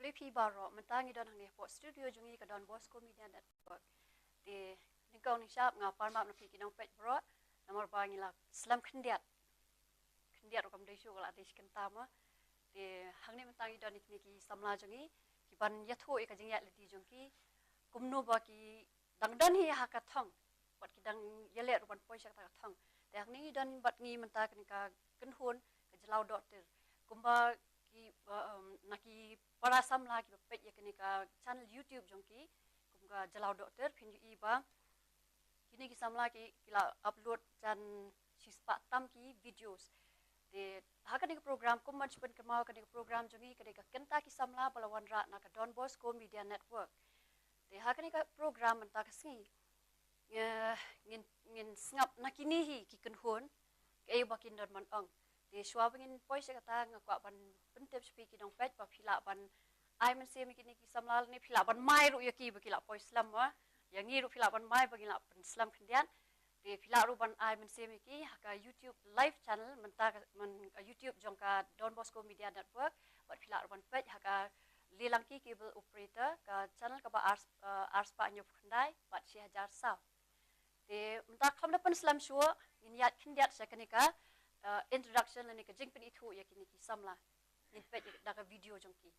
WP Baro, mentangi dan hangi pot studio jungi ke don Bosco Media Network. Di ningkau ni siap ngapar map napi kinong page bro, nomor bangi lah Islam kendiat rokam desu kalau ada Kynta mah. Di hang ni mentangi dan niki Samla jungi, kiban yatho ika jingyat leti jungi, kumno baki dang hi hakathong, buat kidang yelet rupan poi syak hakathong. Di hang ni dan bat ngi mentang nika kenhun ke Jlawdohtir, kumba ki naki para Samla ki page ya kenika channel YouTube jongki kumga Jlawdohtir pinju iba kini ki Samla ki kila upload chan sispa tam ki videos de hakan ni program kum manch pen kemau kan program jongi kenika Kynta ki Samla balawan ra na ka Don Bosco Media Network de hakan ni program menta kasngi ngin ngap nakini hi ki kenhun ke bakin don man ong de swabingin poise kata ngakwa ban pentep speak dong page pa phila ban ai man se mikini ki Samla ni phila ban mai ru yaki bakila pois lam wa yang ngi ru phila ban mai bagila pen slam kendian de phila ru ban ai man se miki haka YouTube live channel menta man YouTube jongka Don Bosco Media Network bat phila ru ban page haka lelangki cable operator ka channel ka ba ars pa nyop khandai bat 1000 saw de menta khamna pen slam shua ngiat kendiat sekanika introduction ni ka jingpen itu ya kini ki Samla ni page daga video jongki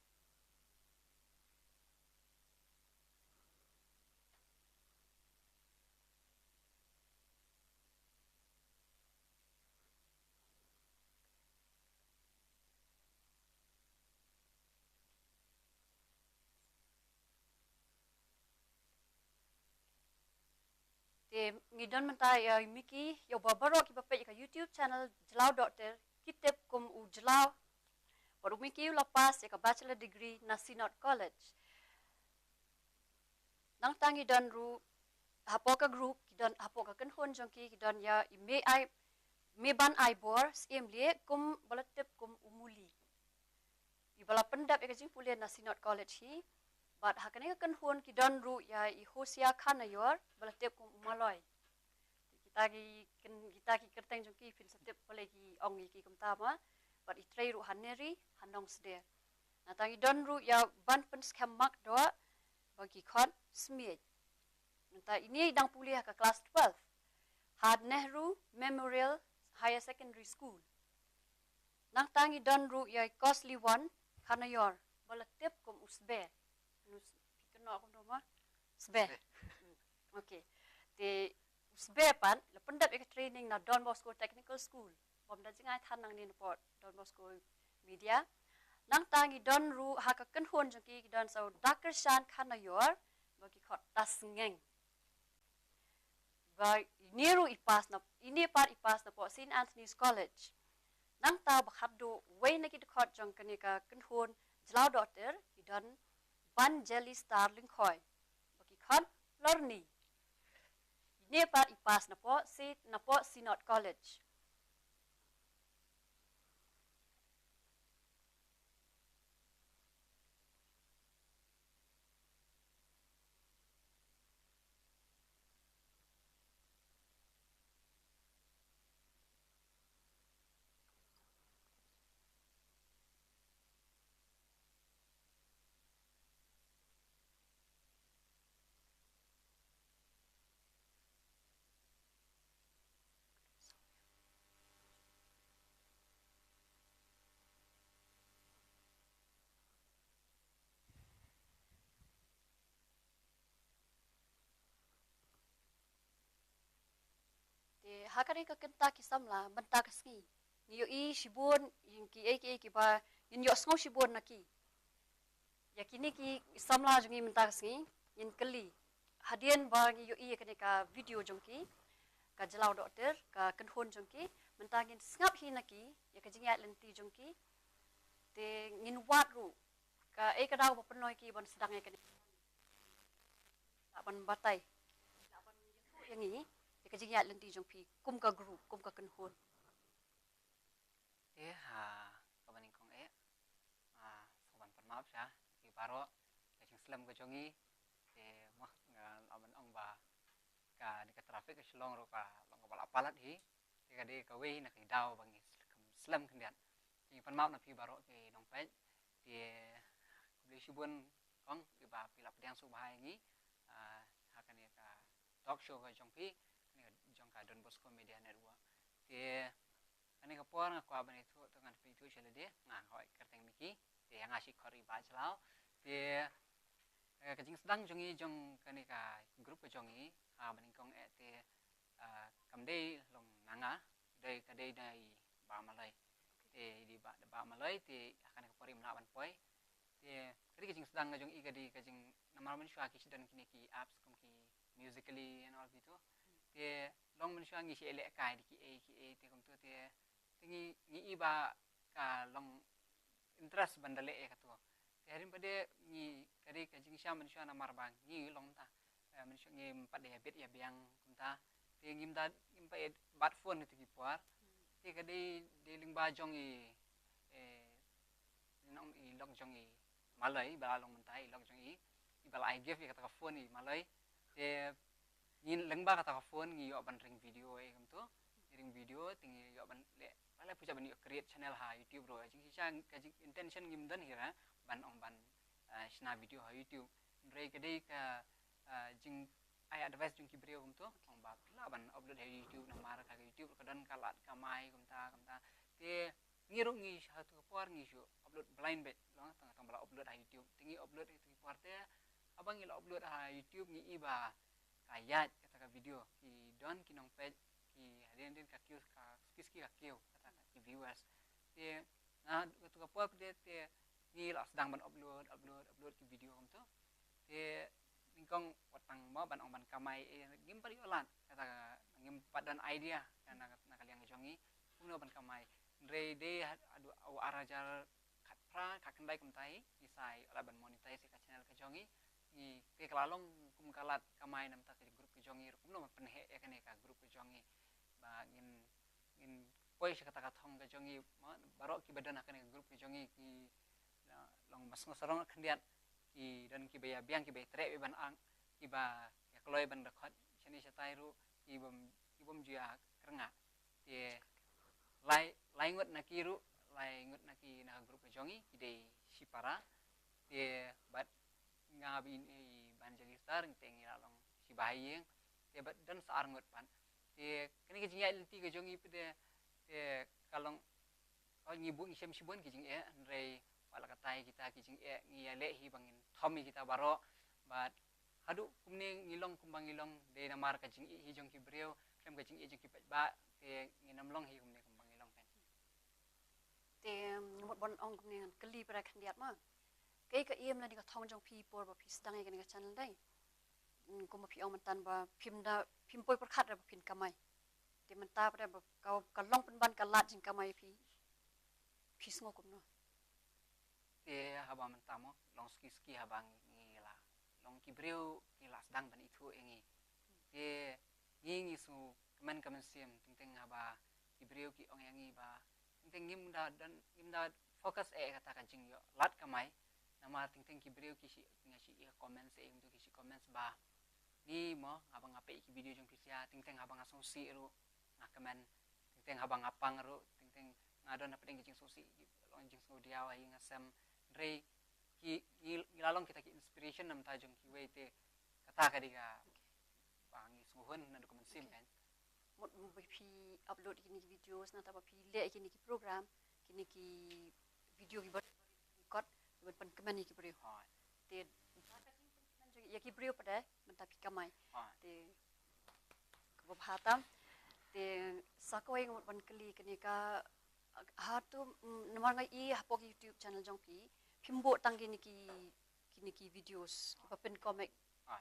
de ngidon menta ya miki yo babaro ki page ka YouTube channel Jlawdohtir kitep kum u jlaw baru miki lepas ya ka bachelor degree Nasinot College nang tangi dan ru hapo ka group kidan hapo ka kenhon jongki kidan ya me ban ai bor sim le kum balatep kum umuli di bala pendap ya jing pulen Nasinot College hi bat hakane ka kenhon kidan ru ya I hosia khanayor balatep kum umaloy kita ki kerteng jongki fil setep polegi ong ki kumta ma bat itrei ru haneri hanong sde na tangi don ru ya ban pen skam mak do bagi khot smiet nta ini dang puliah ka kelas 12 had Nehru Memorial Higher Secondary School nang tangi don ru ya costly one khanayor balatep kum usbe nus pikno kum do ma sbe okay de Sebepan, lependap ik training na Don Bosco Technical School. Bom da jingai than nang ni port Don Bosco Media. Nang tangi don ru haka kenhon jengki don so Dr. Shan Khanayor bagi khot tasngeng. Ba niru ipas na ini part ipas na po St. Anthony's College. Nang ta bakhaddo way na ki khot jong kanika kenhon Jlawdohtir don ban jelly starling khoi. Bagi khot lorni. Ini part ipas na po Sinot College. Hakari ka Kynta ki Samla benta kasngi niyo I shibun yung ki ba yin yo sngo shibun naki yakini ki Samla jungi benta kasngi yin kali hadian ba niyo I ka video jongki ka Jlawdohtir ka kenhon jongki benta ngin snap hi naki ya ka jingat lenti jongki te ngin wat ru ka ka daw ba penoy ki ban sedang ya kani ban batai ban yang ni kejingat lenti jongpi kum ka group kum ka kenhon kabaning kong soban permaaf ya ki paro kajing slam ka jongi mah aban ong ba ka di ka traffic ka Shillong ro ka long ka balapalat hi ka di ka we na ki daw bangi slam kendian ki permaaf na pi baro ki nong pai di beli shibun kong iba pilap yang subhai ngi hakan ya ka talk show ka jong pi ni jong ka Don Bosco Media Network te ani ka por nga kwa bani thu to ngan pi thu chele de nga hoi kerteng miki te yang asyik khori ba chlao te ka jing sedang jongi jong kani ka grup ka jongi bani kong te kam dei long nanga dei ka dei dai ba malai te di ba malai te akan ka pori mna ban poi te kadi ka jing sedang jong i kadi ka jing namar man shwa ki sidan kini ki apps kom ki musically and all gitu te long man shwa ngi si ele kai di ki e te kom tu te tingi ngi iba ka long interest bandale e kato te harim pade ngi kadi ka jing sha man shwa namar bang ngi long ta man shwa ngi pade habit ya biang kom ta te ngim da ngim pa bat phone itu ki puar te kadi de ling ba jong i nong i long jong i malai ba long mentai long jong i bal I give ya kata phone i malai te ngin leng ba kata phone ngi yo ban ring video e kam to ring video tingi yo ban le bala puja ban yo create channel ha YouTube ro jing sisa ka jing intention ngim dan hira ban ong ban sna video ha YouTube rei kadai ka jing ai advice jing ki brio kam to ong ba la ban upload ha YouTube na mar ka YouTube ka dan kalat ka mai kam ta te ngiru ngi satu por ngi shu upload blind bet long tang tang bala upload ha YouTube tingi upload itu por te abang ngil upload ha YouTube ngi iba kayat kata ka video ki don ki nong page ki hadian din ka kius ka ski ka kiu kata ka ki viewers te na tu ka por de te ngi la sedang ban upload ki video kam to te ningkong watang mo ban ong ban kamai ngim pari olan kata ngim padan idea kana kaliang jongi puno ban kamai re de adu arajar katra ka kendai kum tai isai ala ban monetize ka channel ka jongi ni ke kalalong kum kalat kamai nam ta ke grup ke jongi kum no penhe ya kane ka grup ke jongi ba ngin poi se kata thong ke jongi barok ki badan akane grup ke jongi ki long mas ngosarong khendiat ki dan ki baya biang ki be tre ban ang ki ba ya kloi ban record chani satai ru ki bom jia krenga te lai ngot na kiru lai ngot na ki na grup ke jongi ki de sipara te bat ngabin ban jadi star ngteng long si bayeng te bat dan sar ngot pan te kini ke jingai lenti ke jongi pede te kalong ngibu ngisem sibon ki jing rei wala katai kita ki jing ngi le hi bangin thomi kita baro bat hadu kumne ngilong kumbang ngilong de namar ka jing hi jong ki breu kem ka jing jing ki ba te nginam long hi kumne kumbang ngilong pen te ngamot bon ong kumne kali para khandiat ma kai ka em la di ka thong jong pi por ba pi sedang e ka channel dai ko ma pi ong man ba phim poi par khat ra phin kamai te man ta pa ba ka long pen ban ka lat jing kamai pi sngo kum no te haba mentamo long ski habang ngila long ki breu ngila sedang ban itu engi te ngi su kemen sim teng haba ki breu ki ong yangi ba teng ngim da fokus kata ka jing yo lat kamai nama teng ki breu ki si ngasi comment se untuk ki si comments ba ni mo abang ape ki video jong pisia teng abang asong si ru ngakamen teng abang apang ru teng ngadon apa jing sosi long jing so dia wa ngasem re ki ngilalong kita ki inspiration nam ta jong ki wei te kata ka diga bangi suhun na dokumen sim kan mot mo pi upload kini videos na ta pi le kini ki program kini ki video ki record ban pan kamani ki brio te ya ki brio pada menta pi kamai te ko bhatam te sakoi ngot ban kali kini ka ha tu namar ngai I hapok YouTube channel jong pi phimbo tang kini ki videos ki papen comic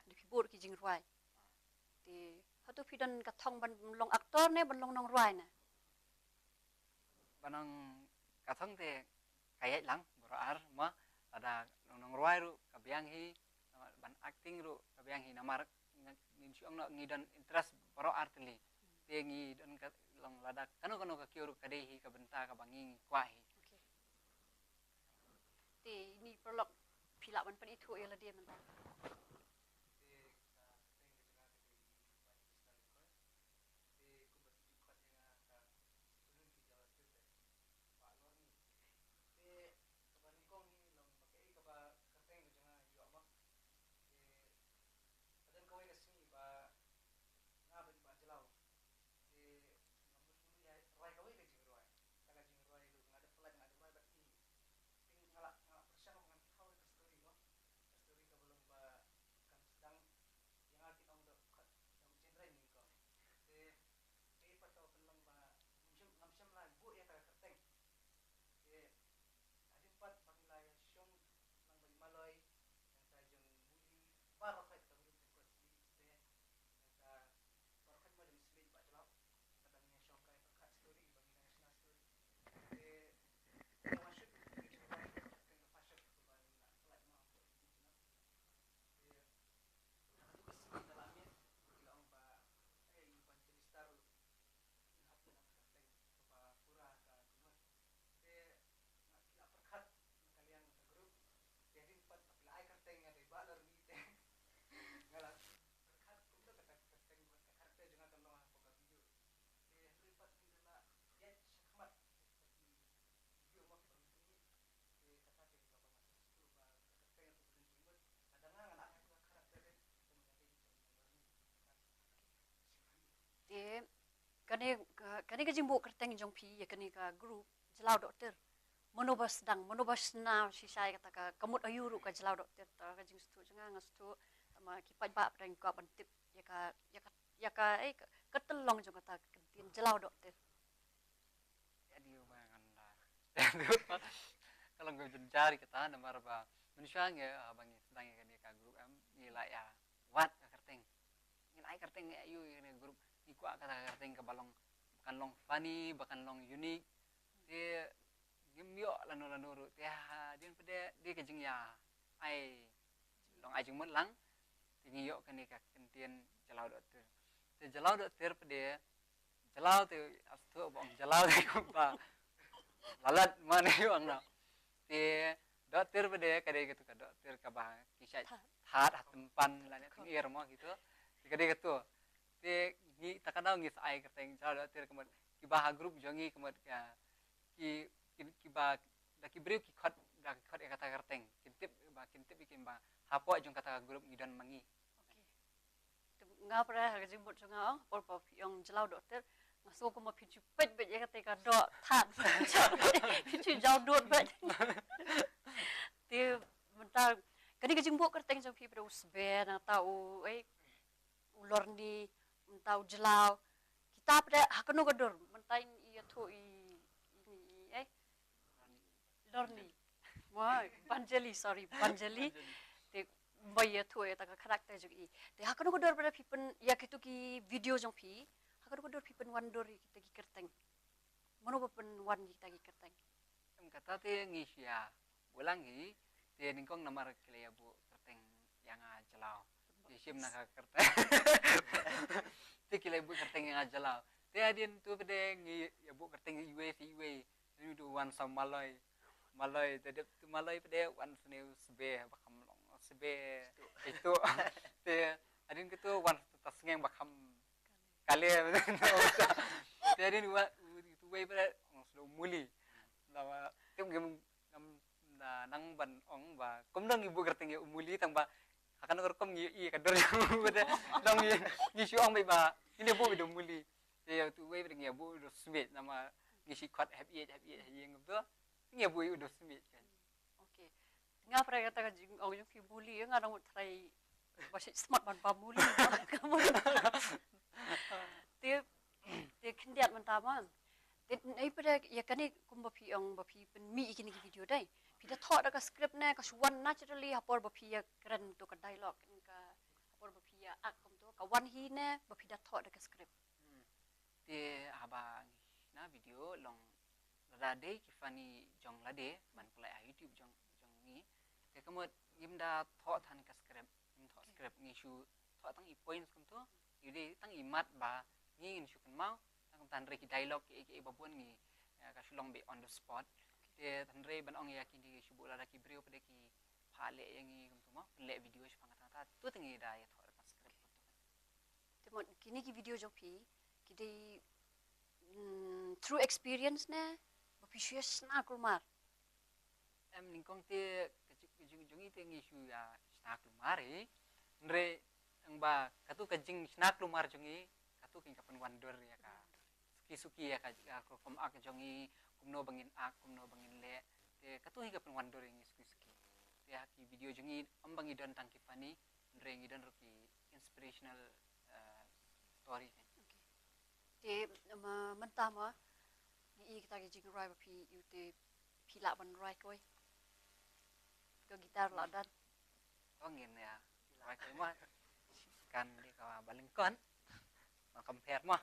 di phibor ki jing ruai te hatu phidan ka thong ban long actor ne ban long nong ruai na banang kathong te kayat lang berar ma ada nong ruai ru kabiang hi ban acting ru kabiang hi namar ngin siong no ngidan interest baro artli te ngi dan ka long lada kanu ka kiuru kadai hi ka benta ka bangi kwa hi te ni prolog phila ban pan ithu ela dia man kani ka jimbo kerteng jong pi ya kani ka group Jlawdohtir monobas na si saya kata ka kamut ayuru ka Jlawdohtir ta ka jing stu janga ngastu ma ki pai ba preng ka bantip ya ka ketelong jong kata kentin Jlawdohtir jadi bangan lah kalau gue mencari kata nama apa manusia nggak bangi sedang kan ka grup am nilai ya wat ka kerteng nilai kerteng ayu ini grup ikut kata kerteng ke balong bukan long funny bukan long unik dia gimyo lanu ru dia dia pada dia kejeng ya ai long ai jeng lang tinggi yo kan ka kentien Jlawdohtir te Jlawdohtir pada Jlaw tu astu bong Jlaw tu ba lalat mana yo ang na te Dohtir pada kadai gitu ka Dohtir ka ba kisah hat tempan lanet ngir mo gitu kadai gitu te ni takadau ngis ai kerteng Jlawdohtir kemudian kibah grup jongi kemudian ki ba da ki brew ki khot ya kata kerteng kintip bikin ba hapo jong kata grup ngidon mangi nga pra ha jing bot jonga por pop yang Jlawdohtir ngaso ko ma pichu pet bet ya kata ka do that pichu Jlawdohtir bet te mentar kani ka jing bot kerteng jong pi pro usbe na tau ulor ni mentau Jlaw kita pada hakano gador mentain ia tu ini lorni wah Banjali te baya tu ta karakter juga te hakano gador pada pipen ya kitu ki video jong pi hakano gador pipen wandor kita ki kerteng mono pen wan kita ki kerteng kata te ngisia ulangi te ningkong namar kile ya bu kerteng yang Jlaw isim nak kerteng te kile bu kerteng yang Jlaw te adin tu pada ngi ya bu kerteng iwe ni du wan sam malai te tu malai pada wan sene sebe bakam long sebe itu te adin ketu wan tasngeng bakam kale te adin wa itu we pada slow muli lawa tem gem nang ban ong ba komnang ibu kerteng ya umuli tang ba akan ngerkom ngi kador pada dong ngi syuang ba ini bu do muli ya tu we pada ngi bu do smith nama ngisi khot happy yang betul ngi bu do smith kan okey nga pra kata ka jing ong yung muli nga nang try basi smart ban pa muli kamu te kendiat mentaman ai pada ya kani kumbapi ong bapi pen mi ikini video dai pida thought ka script na ka suwan naturally hapor bapi ya kran to ka dialogue ka hapor bapi ya akom to ka wan hi na bapi da thought ka script te abang na video long rade ki fani jong lade man play YouTube jong ni te kamot gimda thought than ka script ngi shu thought tang i points kum to yude tang i mat ba ngin shu kan mau tan re ki dialogue ki babun ni ka Shillong be on the spot te tan re ban ong ya ki di shubu la ki brio pada ki phale yang ni kum tuma le video shi pangata ta tu tingi da ya thor ka script te mo kini ki video jong pi ki de through experience na bapi shu na kulmar em ningkong te jungi te ngi shu ya snak lumare re ang ba katu kajing snak lumar jungi katu king kapan wandor ya ka suki ya ka kom ak jongi kumno bangin le te katu hi kapan wandor ngi suki te ki video jongi ambangi don tangki pani re ngi don ruki inspirational story te mentama ni kita ki jing rai bapi yu te pila ban rai koi ke gitar la dan ngin ya rai koi ma kan di ka balengkon ma compare ma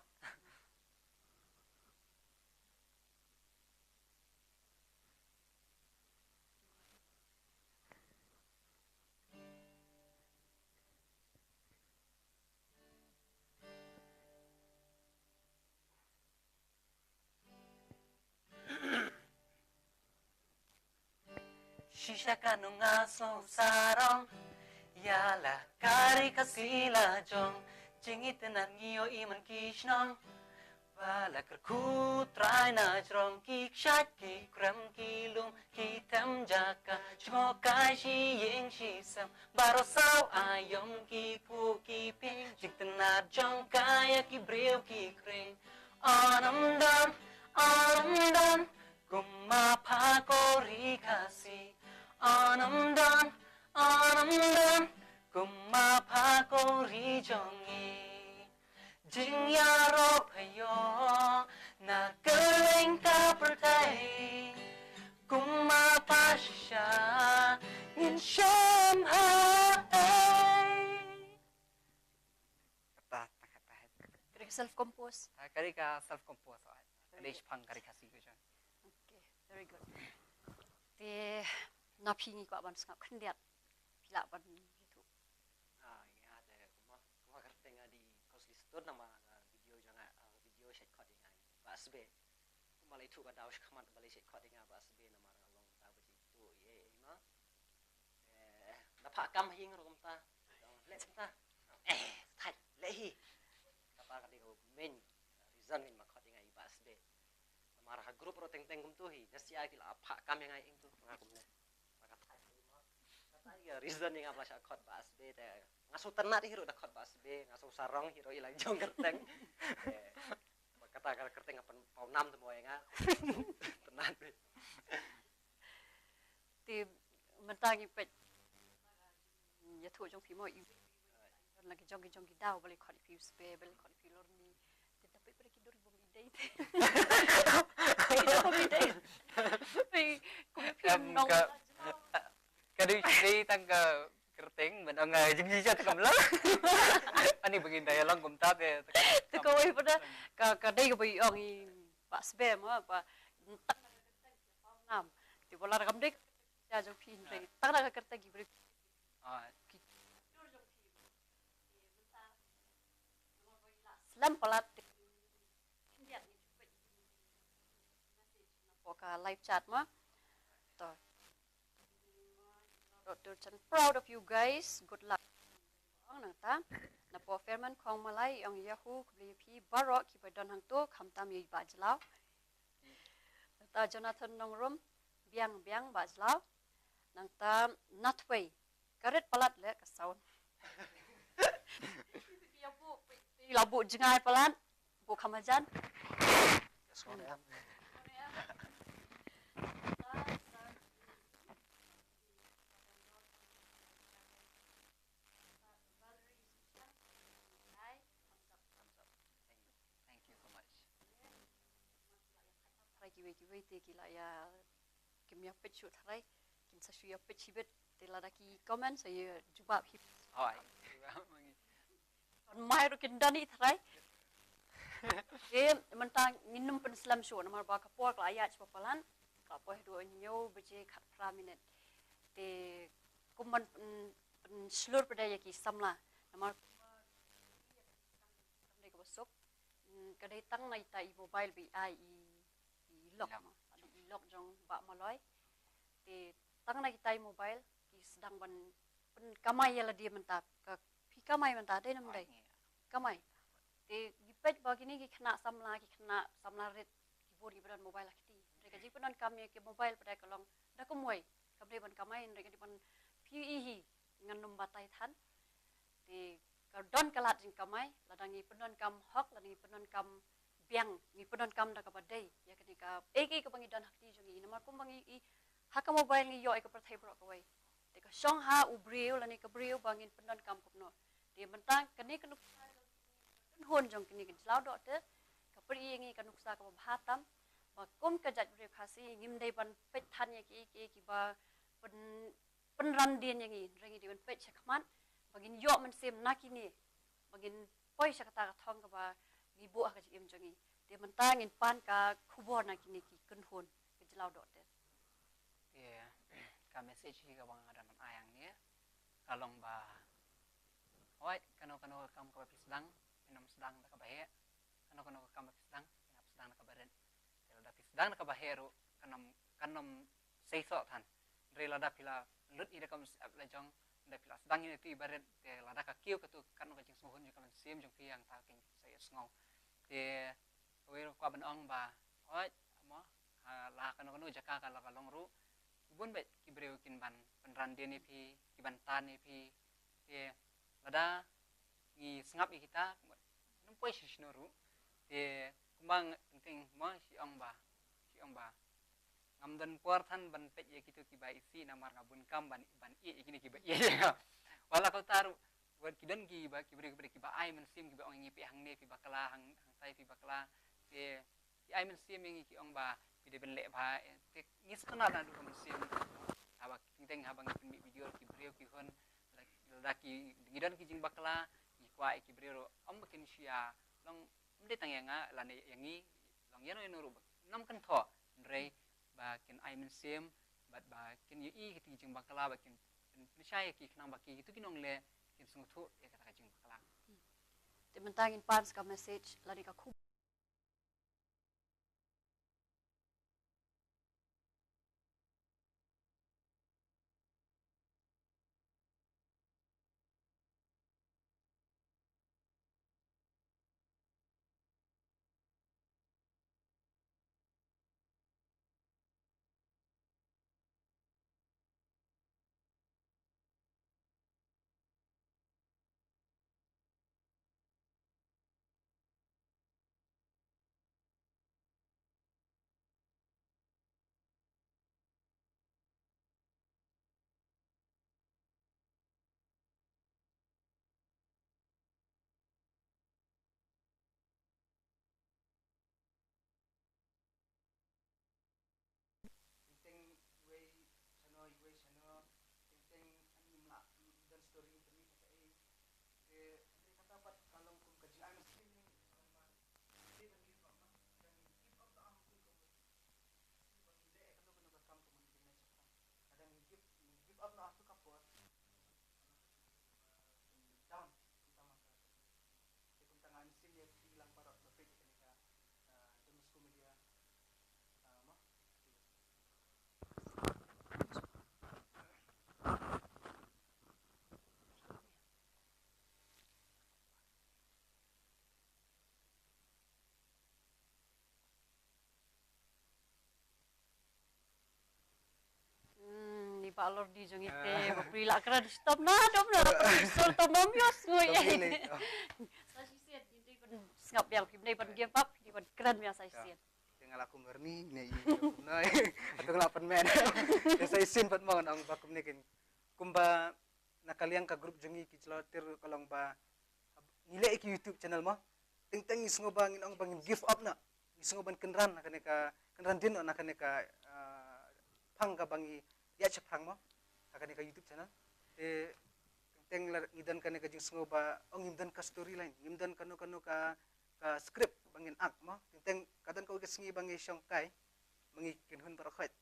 Shisha kanunga so sarong yala kari kasila jong jingit na ngiyo iman kishnong bala kerku try na jrong ki shat ki krem ki lum ki tem jaka chmo kai shi ying shi sam baro sao ayom ki pu ki ping jik na jong kaya ki brew ki kring Anamdan, anamdan, kumapakori kasi. Anamdan, anamdan, kumapakori jongi. Jingyaro payo, nagaling ka pertay. Kumapasya, ngin siyam Kira self-compose. Kari ka self-compose. Kari pang kari kasi ko dyan. Okay, very good. Te napingi ko aban sengap kendiat. Pila aban gitu. Nga ada kuma kerti nga di kos listur nama video jangan video set kau dengan basbe. Malay tu kan daw kaman malay set kau dengan basbe nama ngalong ta baji tu ye ima. Dapat kam hing rom ta. Let ta. Thai lehi. Dapat kati ko main reason min makau dengan basbe. Marah grup ro teng kum tu hi. Nasi aki la apa kam yang ai tu ngakum ne. Ya reason yang apa syak khot basbe te ngasu tenat hiro dak khot basbe ngasu sarong hiro ilang jong kerteng kata kerteng apan pau 6 tu moy nga tenat Te mentangi pet. Ya tu jong pi mo yu. Lagi jong daw balik khot pi spe balik khot pi lor ni. Te tapi pada ki 2000 day. Kita day. Pi pi nong Kadi di tangga kerteng menang jing jat kamla. Ani begin daya lang gumta te. Te ko oi pada ka dai ko pi ong i pas be mo pa. Nam. Te bola rakam dek ja jo pin re. Tak nak kerta gi beri. Ki dur jong pi. Slam palat. Lihat ni cepet. Poka live chat mo. To Jlawdohtir proud of you guys. Good luck. Nangta na po Fairman kong malay ang Yahoo kubli pi barok ki padon hang to khamtam yi ba jlaw. Nangta Jonathan nongrum biang ba jlaw. Nangta natway karet palat le ka sound. Pi labu jengai palat bu khamajan. Kiwe te kila ya kimya pechu tharai kin sa shuya pechibet te la daki comment saya jubab hip Hai. on mai ro kin dani tharai e mentang nginum pen slam show namar ba ka por kla ya chpa palan ka po do nyo beje khat pra minute te kuman pen slur pada ya ki samla namar kamle ko bosok kadai tang nai tai mobile bi ai lock lock jong ba maloi te tang na kita mobile ki sedang ban pen kamai ya la dia mentap ka pi kamai mentap dai nam dai kamai te gipet bagini ki kena samla red keyboard ki mobile akti mereka ji penon kami ke mobile pada kalong da ko moi kamle ban kamai mereka di ban pi ngan num batai than te ka don kalat jing kamai ladangi penon kam hok ladangi penon kam biang ni penon kam da kapadai ya ketika eki ke bangi dan hakti jongi namar kum bangi I haka mobile ni yo e ka perthai bro ka wai te ka song ha ubriu lani ka briu bangin penon kam kupno dia mentang kini kenu hon jong kini kin Jlawdohtir ka pri ngi ka nuksa ka bhatam ba kum ka jat briu khasi ngim dei ban pet than ya ki ba pen ran din ngi rengi di ban pet chakman bagin yo man sem nakini bagin poi sakata ka thong ka ba gibu ka jim jongi dia mentang in pan ka khubor na kini ki kunhun ke Jlawdohtir Ya, ka message hi ka bang ada man ayang ni kalong ba oi kano kam ka pisdang minum sedang da ka bahe kano kam pisdang minum sedang da ka baren da pisdang da ka baheru kanam seiso than rela da pila lut ida kam la jong da pila sedang ini ti baren te la da ka kiu ka tu kano ka jing smohun ju kam sim jong pi yang ta king saya sngo te we ko ban ong ba oi mo la kano jaka ka la ka long ru bun bet ki breu kin ban penran dia ni pi ki ban tan ni pi te lada ngi sngap I kita numpoi shisnoru te mang penting mo si ong ba ngamdan puartan ban pet ya gitu kiba isi namar ngabun kam ban i gini kiba iya wala kau taru buat kidan kiba kiba ai men sim kiba ong ngipi hang ne kiba kala hang sai kiba kala te ai men sim ngi ki ong ba bide ben le ba te ngis kana na du men sim aba penting habang ngi video ki brio ki hon laki gidan ki jing bakla ki kwa ki brio om kin sia long mde tang yang la ne yangi long yano no ru nam kan tho rei ba kin ai men sim bat ba kin yu i ki jing bakla ba kin nisai ki knang ba ki tu kinong le kin sung thu e kata jing bakla te mentangin pans ka message la ka khu penting way chano penting anim la dan story internet sai ke kata pat kalong kum kaji ai men sim ni dia bagi apa ma dan give up am tu ko bagi le kan kam tu mun bin kadang give up na tu kapot down kita maka ke kum tangan sim ya hilang parot lebih ketika Bosco media ma ni balor di jong ite bapila kran stop na sol to momios ngoi sa si set di kon ngap yang pim nei ban give up di ban kran ya sa si set dengan aku ngerni ne nai atau ngelapan men saya sin pat mau ang bakum nikin kumba nakaliang ka grup jengi ki Jlawdohtir kalong ba ngile ki YouTube channel mo ting ting isngo bangin ang bangin give up na isngo ban kenran kenran din na kaneka phang ka bangi ya chaprang mo kaneka YouTube channel teng la ngidan kaneka jing sngo ba ong ngidan ka storyline ngidan kanu ka script bangin ak mo teng kadan ko kesingi bangi syongkai mangi kinhun barakhat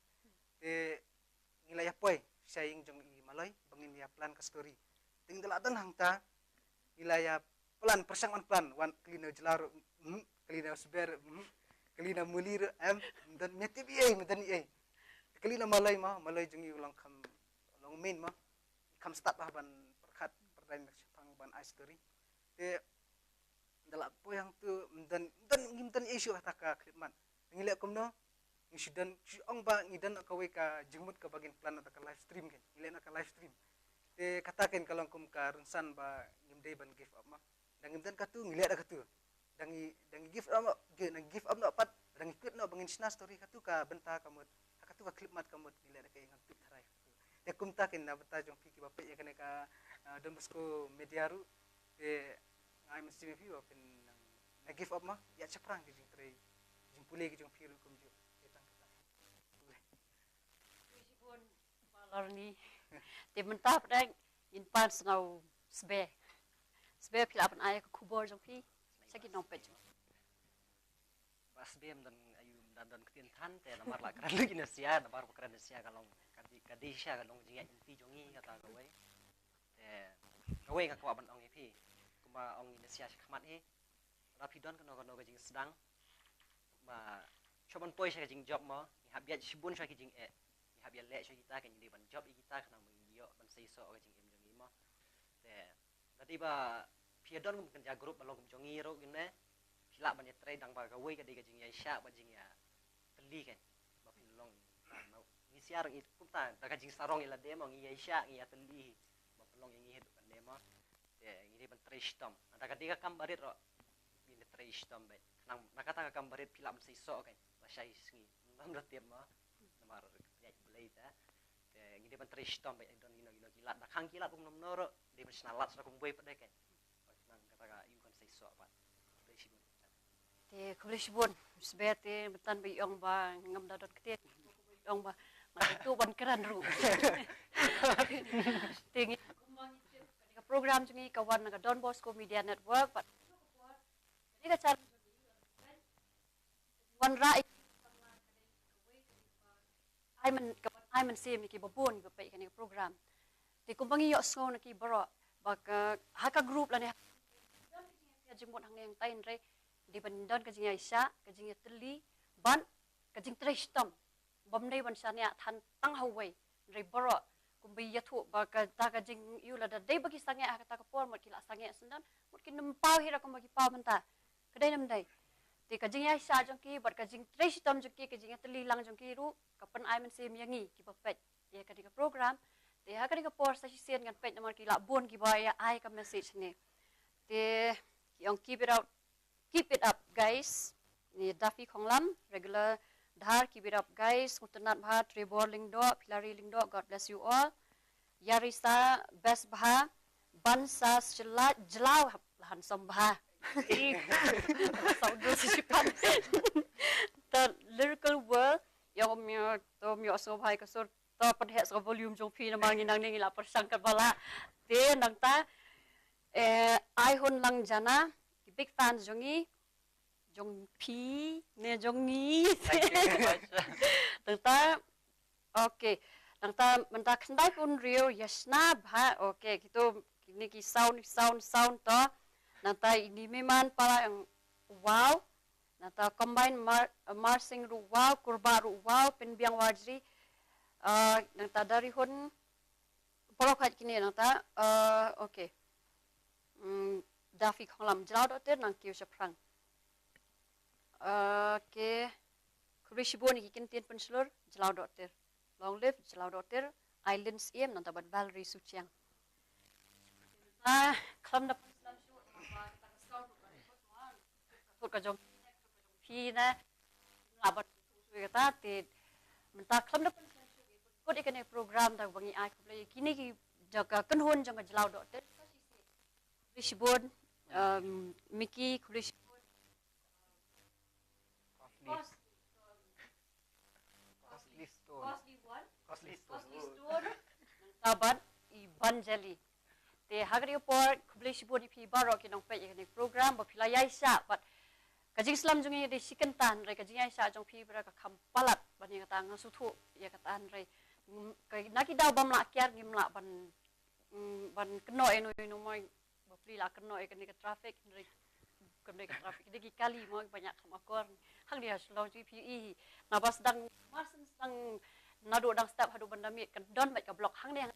ngilaya poy saying jong i malay bangin ya plan ka story ting daladan hangta ngilaya plan persangan plan wan klina jelar klina sber klina mulir dan metibi medan klina malay jong i ulang kam long main ma kam start bah ban perkhat perdain pang ban ice story dalak po yang tu dan isu ataka klipman ngilek komno ngisidan ong ba ngidan akawe ka jengmut ka bagin plan ataka live stream kan ngilek ka live stream kataken kalong kum ka runsan ba ngimdei ban give up ma dang ngimdan ka tu ngilek ka tu dang give up no pat dang ikut no bangin sna story ka tu ka benta kamut ka tu ka klipmat kamut ngilek ka ingat tu tharai kum takin na beta jong piki bape ya kene ka Bosco media ru ai mesti me view open na give up ma ya chaprang ki jing tre jing pule ki jong feel kum ju etang kata sipun balor ni te mentap dang in pans ngau sbe pila pan ay ko kubor jong pi sakit nompet bas bem dan ayu dan ketin tan te namar la kran lagi nasia namar kran nasia kalong kadi sia kalong jinga inti jongi kata gawe gawe ka kwa ban ong pi kuma ong nasia khmat he rapidon kano ka jing sedang ba choban poi sia jing job mo habia sibun sia jing habia le sia kita kan jadi ban job kita kana mengio ban sei so ka jing em jongi mo tadi ba piadon kum kerja grup balong kum jongi ro gine sila ban trai dang ba gawe ka di ka jing ya sya ba jing ya teli kan ba pilong ni siar it kumta ka jing sarong ila demo ngi ya sya ngi ya teli ba pilong ngi het ban demo ini ban trai stom ada ka diga kam barit ro trace tambah nang nakata gambarit film seiso kan bahasa isngi nam tiap mah namar ya boleh ta ngide ban trace tambah don gila nak hang gila kum nomnoro di nalat sa kum boy pada kan nang kata you kan seiso apa trace bun te kublishbun sebete betan bi ong ba ngam dadot kete ong ba matu ban keran ru tingi program jungi kawan naga Don Bosco Media Network but ini ka cara wan rai ai man sim ki babon ki pai kani program ti kumbangi yo so na ki bro bak haka group la ne ya jimot hang yang tain re di bandon ka jinga isya ka jinga teli ban ka jing tristam bam nei ban sania than tang hawai re bro kumbi yathu baka ta ka jing yula da dei bagi sange ha ta ka por mot kila sange sendan mot kin nempau hira ko bagi pau menta kedai nam dai ti ka jing ya sha jong ki bar ka jing trace tam jong ki ka jing teli lang jong ki ru ka pen ai men se miangi ki ba pet ya ka di ka program ti ha ka di ka por sa sen kan pet namar ki la bon ki ba ya ai ka message ni ti yong keep it up guys ni dafi khonglam regular Dhar, keep it up guys. Mutanat Bha, Trevor Lingdo, Pilari Lingdo, God bless you all. Yarisa, Best Bha, Bansa, Jlaw, Handsome Bha. The lyrical world, Yom Yo So Bha, Kasur, Top Heads of Volume Jong Pina Mangin Nanging La Persangkat Bala. Then Nangta, I Hun Lang Jana, big fans Jongi. Jong Pi, ne Jong Ni. Tentang, okay. Tentang mentah kendai pun Rio Yasna bah, okay. Kita ini ki sound to. Nanti ini memang pala yang wow. Nanti combine marsing ru wow, kurba ru wow, penbiang wajri. Nanti dari hun polokat kini nanti, okay. Dafi kolam Jlawdohtir nang kiu seprang. Okay. Kurishibun ikin tin penselur Jlawdohtir. Long live Jlawdohtir. Islands iem nanti buat Valerie Suciang. Kelam dapat Islam shoot apa kita jom pina labat kata tid. Mentah kelam dapat Islam shoot. Kau ikan program dah bangi ai kau lagi kini ki jaga kenhun jaga Jlawdohtir. Kurishibun, Mickey Kurishibun. Costly store. Sabat iban jeli. Te hagri por kublish bodi pi barok kinong pe ini program ba pila yaisa but kajing Islam jungi de sikentan re kajing yaisa jong pi bra ka kampalat bani kata ngasutu ya kataan re naki daw bam la kyar ngim la ban keno eno moi ba pila keno e kani ka traffic re kami ke traffic degi kali mo banyak kamakor hang dia Shillong GPE nabas dang marsen dang nado dang step hadu bandami kan don baik ka block hang dia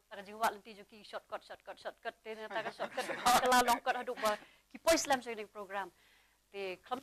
tak jiwa lenti joki shortcut te ta ka shortcut kala longkot hadu ba ki point slam training program te kelam